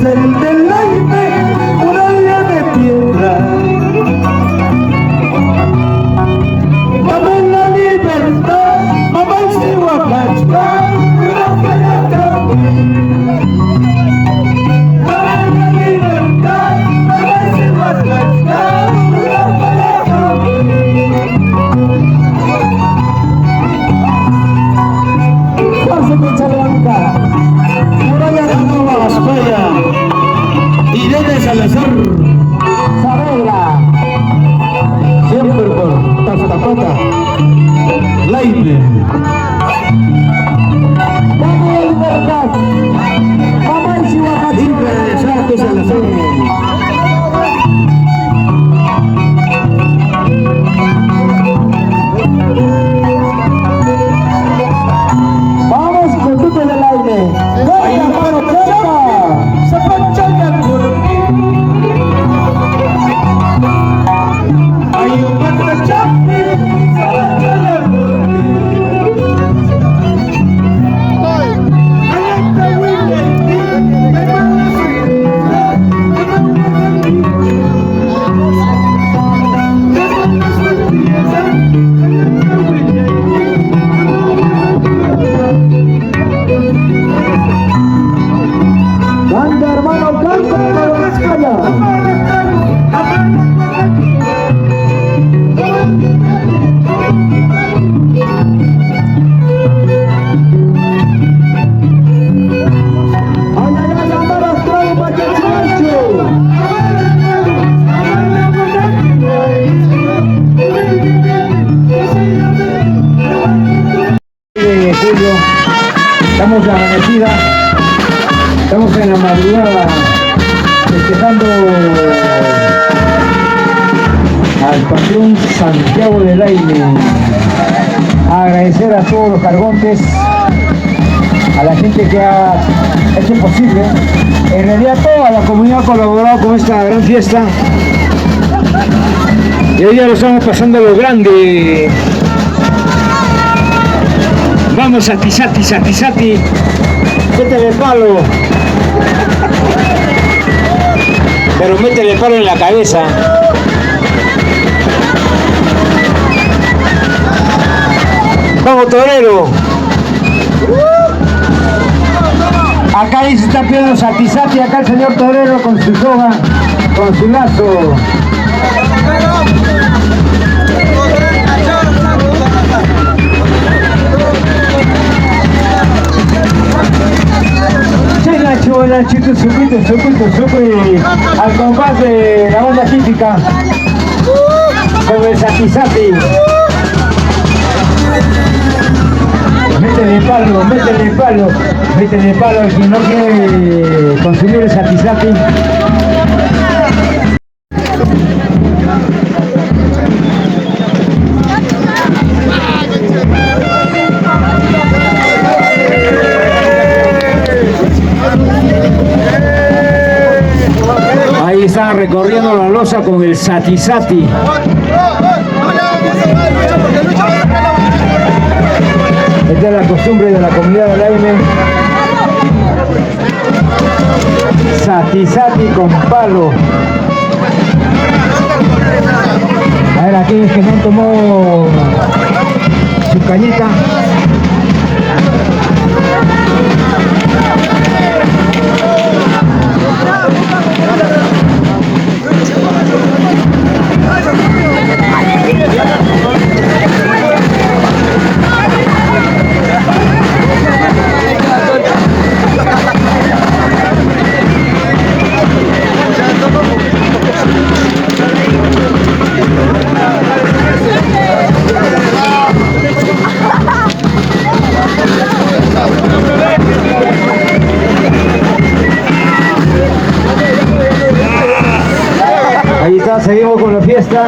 el del aire, una vía de piedra. Mamá en la libertad, mamá en Chihuahua, una playa también. Mamá en la libertad, mamá en Chihuahua, una playa también. Pase Concha Blanca, muralla de Nueva España, Irene Salazar, Saavedra, siempre por Tapata, Laine, Dame Libertad, Mamá en Chihuahua, Santos Salazar. Vamos con Tuto del aire. ¡Venga, mano, venga! ¡Se panchanga por mí! ¡Ay, un panchachapi! ¡Se panchanga por mí! ¡Ay, esta huilla en ti! ¡Me manda a seguir! ¡Me manda a seguir! Canta, hermano, canta, hermano, España. Ay, ay, ay, amar astral, Pachachacho. Julio, estamos en amanecida. Estamos en la madrugada festejando al patrón Santiago del Aire. Agradecer a todos los cargontes, a la gente que ha hecho posible. En realidad toda la comunidad ha colaborado con esta gran fiesta. Y hoy ya lo estamos pasando a lo grande. Vamos a Tizati, Sati. Métele el palo. Pero métele el palo en la cabeza. Vamos, torero. Acá ahí se está pidiendo Sati, acá el señor torero con su soga, con su lazo. Nachito, supe, al compás de la onda típica, con el Sati. Métele palo, al que no quiere consumir el Sati. Ahí están recorriendo la losa con el Sati. Esta es la costumbre de la comunidad del Aire. Sati con palo. A ver, aquellos que no han tomado su cañita. Ahí está, seguimos con la fiesta.